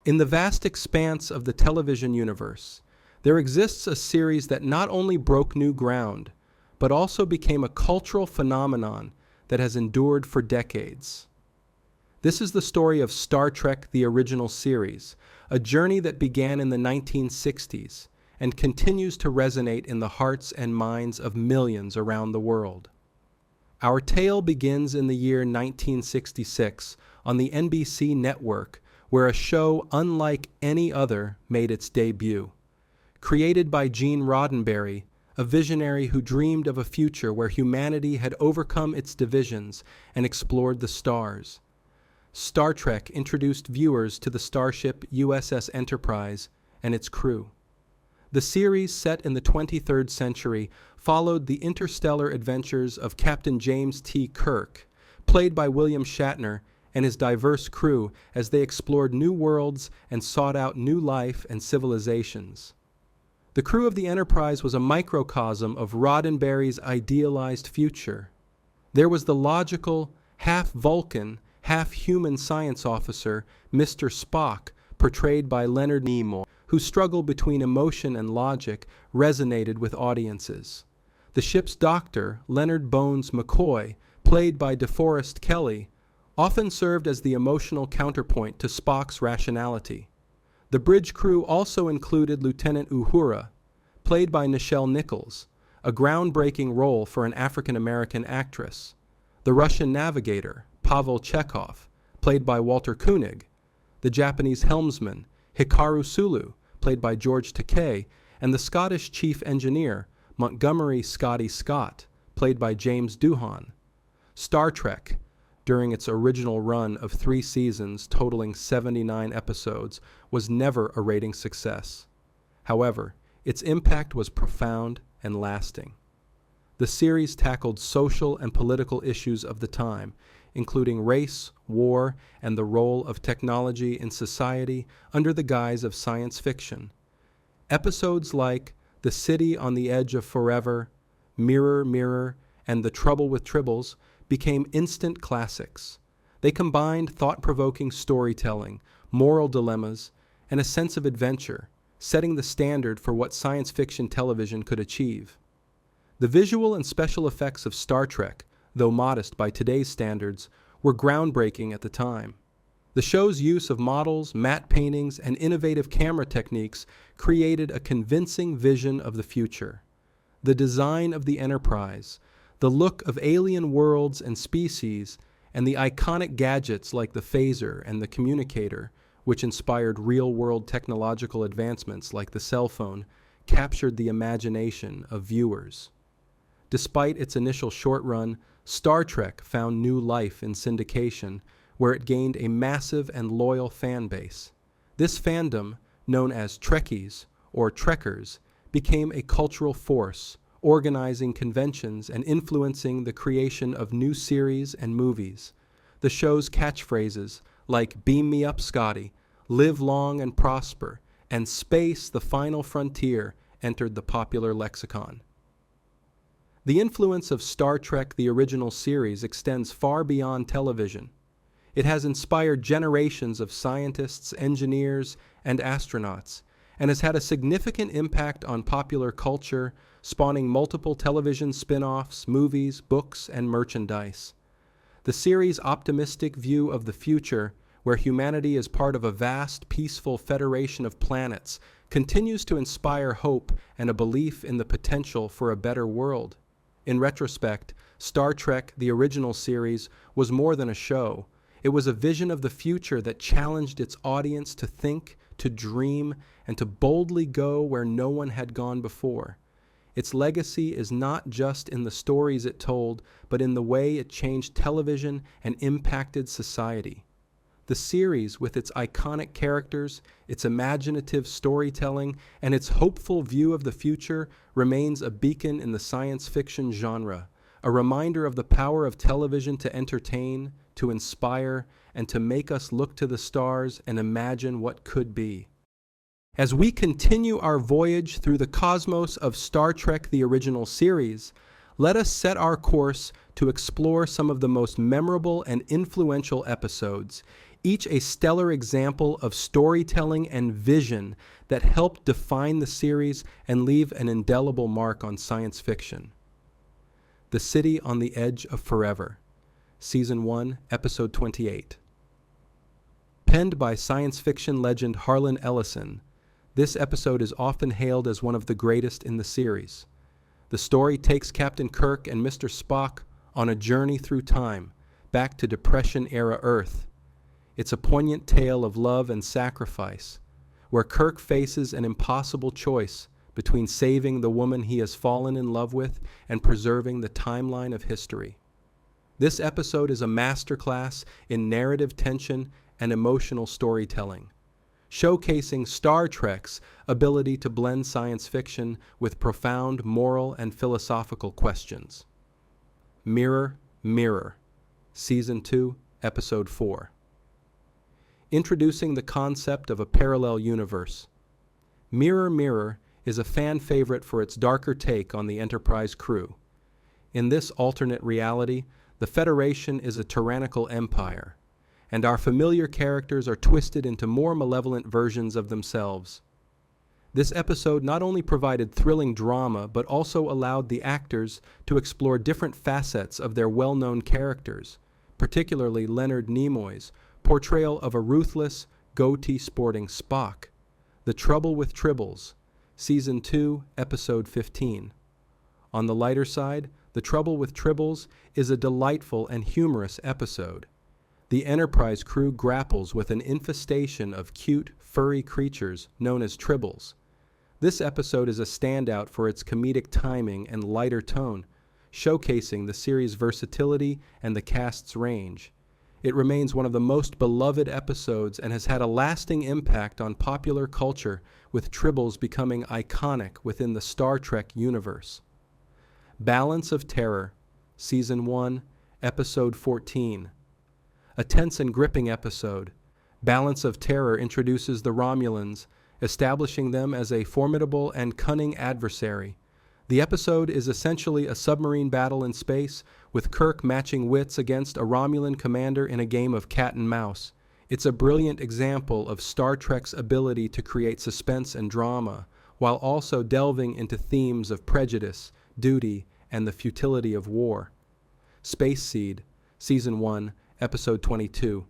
In the vast expanse of the television universe, there exists a series that not only broke new ground, but also became a cultural phenomenon that has endured for decades. This is the story of Star Trek: The Original Series, a journey that began in the 1960s and continues to resonate in the hearts and minds of millions around the world. Our tale begins in the year 1966 on the NBC network, where a show unlike any other made its debut. Created by Gene Roddenberry, a visionary who dreamed of a future where humanity had overcome its divisions and explored the stars. Star Trek introduced viewers to the starship USS Enterprise and its crew. The series, set in the 23rd century, followed the interstellar adventures of Captain James T. Kirk, played by William Shatner, and his diverse crew as they explored new worlds and sought out new life and civilizations. The crew of the Enterprise was a microcosm of Roddenberry's idealized future. There was the logical, half-Vulcan, half-human science officer, Mr. Spock, portrayed by Leonard Nimoy, whose struggle between emotion and logic resonated with audiences. The ship's doctor, Leonard Bones McCoy, played by DeForest Kelley, often served as the emotional counterpoint to Spock's rationality. The bridge crew also included Lieutenant Uhura, played by Nichelle Nichols, a groundbreaking role for an African-American actress. The Russian navigator, Pavel Chekhov, played by Walter Koenig. The Japanese helmsman, Hikaru Sulu, played by George Takei, and the Scottish chief engineer, Montgomery Scotty Scott, played by James Doohan. Star Trek, during its original run of 3 seasons totaling 79 episodes, was never a rating success. However, its impact was profound and lasting. The series tackled social and political issues of the time, including race, war, and the role of technology in society under the guise of science fiction. Episodes like The City on the Edge of Forever, Mirror, Mirror, and The Trouble with Tribbles became instant classics. They combined thought-provoking storytelling, moral dilemmas, and a sense of adventure, setting the standard for what science fiction television could achieve. The visual and special effects of Star Trek, though modest by today's standards, were groundbreaking at the time. The show's use of models, matte paintings, and innovative camera techniques created a convincing vision of the future. The design of the Enterprise, the look of alien worlds and species, and the iconic gadgets like the phaser and the communicator, which inspired real-world technological advancements like the cell phone, captured the imagination of viewers. Despite its initial short run, Star Trek found new life in syndication, where it gained a massive and loyal fan base. This fandom, known as Trekkies or Trekkers, became a cultural force, organizing conventions and influencing the creation of new series and movies. The show's catchphrases like "Beam me up, Scotty," "Live long and prosper," and "Space, the final frontier" entered the popular lexicon. The influence of Star Trek: The Original Series extends far beyond television. It has inspired generations of scientists, engineers, and astronauts, and has had a significant impact on popular culture, spawning multiple television spin-offs, movies, books, and merchandise. The series' optimistic view of the future, where humanity is part of a vast, peaceful federation of planets, continues to inspire hope and a belief in the potential for a better world. In retrospect, Star Trek: The Original Series was more than a show. It was a vision of the future that challenged its audience to think, to dream, and to boldly go where no one had gone before. Its legacy is not just in the stories it told, but in the way it changed television and impacted society. The series, with its iconic characters, its imaginative storytelling, and its hopeful view of the future, remains a beacon in the science fiction genre, a reminder of the power of television to entertain, to inspire, and to make us look to the stars and imagine what could be. As we continue our voyage through the cosmos of Star Trek: The Original Series, let us set our course to explore some of the most memorable and influential episodes, each a stellar example of storytelling and vision that helped define the series and leave an indelible mark on science fiction. The City on the Edge of Forever, Season 1, Episode 28. Penned by science fiction legend Harlan Ellison, this episode is often hailed as one of the greatest in the series. The story takes Captain Kirk and Mr. Spock on a journey through time, back to Depression-era Earth. It's a poignant tale of love and sacrifice, where Kirk faces an impossible choice between saving the woman he has fallen in love with and preserving the timeline of history. This episode is a masterclass in narrative tension and emotional storytelling, showcasing Star Trek's ability to blend science fiction with profound moral and philosophical questions. Mirror, Mirror, Season 2, Episode 4. Introducing the concept of a parallel universe. Mirror, Mirror is a fan favorite for its darker take on the Enterprise crew. In this alternate reality, the Federation is a tyrannical empire, and our familiar characters are twisted into more malevolent versions of themselves. This episode not only provided thrilling drama, but also allowed the actors to explore different facets of their well-known characters, particularly Leonard Nimoy's portrayal of a ruthless, goatee-sporting Spock. The Trouble with Tribbles, Season 2, Episode 15. On the lighter side, The Trouble with Tribbles is a delightful and humorous episode. The Enterprise crew grapples with an infestation of cute, furry creatures known as tribbles. This episode is a standout for its comedic timing and lighter tone, showcasing the series' versatility and the cast's range. It remains one of the most beloved episodes and has had a lasting impact on popular culture, with tribbles becoming iconic within the Star Trek universe. Balance of Terror, Season 1, Episode 14. A tense and gripping episode, Balance of Terror introduces the Romulans, establishing them as a formidable and cunning adversary. The episode is essentially a submarine battle in space, with Kirk matching wits against a Romulan commander in a game of cat and mouse. It's a brilliant example of Star Trek's ability to create suspense and drama, while also delving into themes of prejudice, duty, and the futility of war. Space Seed, Season 1, Episode 22.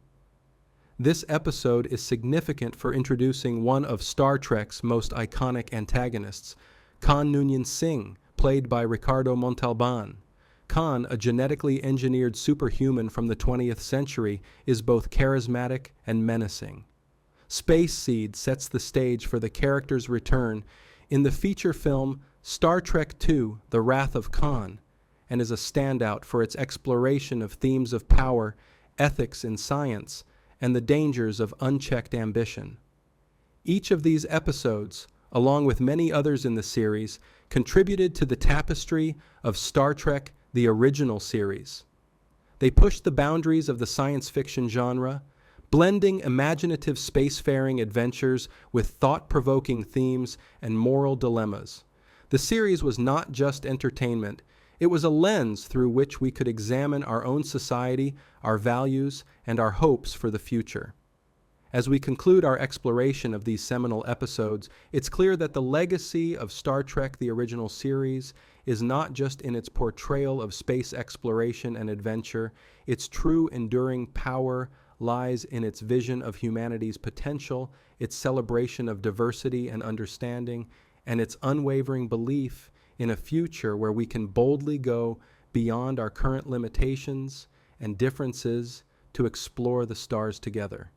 This episode is significant for introducing one of Star Trek's most iconic antagonists, Khan Noonien Singh, played by Ricardo Montalban. Khan, a genetically engineered superhuman from the 20th century, is both charismatic and menacing. Space Seed sets the stage for the character's return in the feature film Star Trek II: The Wrath of Khan, and is a standout for its exploration of themes of power, ethics in science, and the dangers of unchecked ambition. Each of these episodes, along with many others in the series, contributed to the tapestry of Star Trek: The Original Series. They pushed the boundaries of the science fiction genre, blending imaginative spacefaring adventures with thought-provoking themes and moral dilemmas. The series was not just entertainment. It was a lens through which we could examine our own society, our values, and our hopes for the future. As we conclude our exploration of these seminal episodes, it's clear that the legacy of Star Trek: The Original Series is not just in its portrayal of space exploration and adventure. Its true enduring power lies in its vision of humanity's potential, its celebration of diversity and understanding, and its unwavering belief in a future where we can boldly go beyond our current limitations and differences to explore the stars together.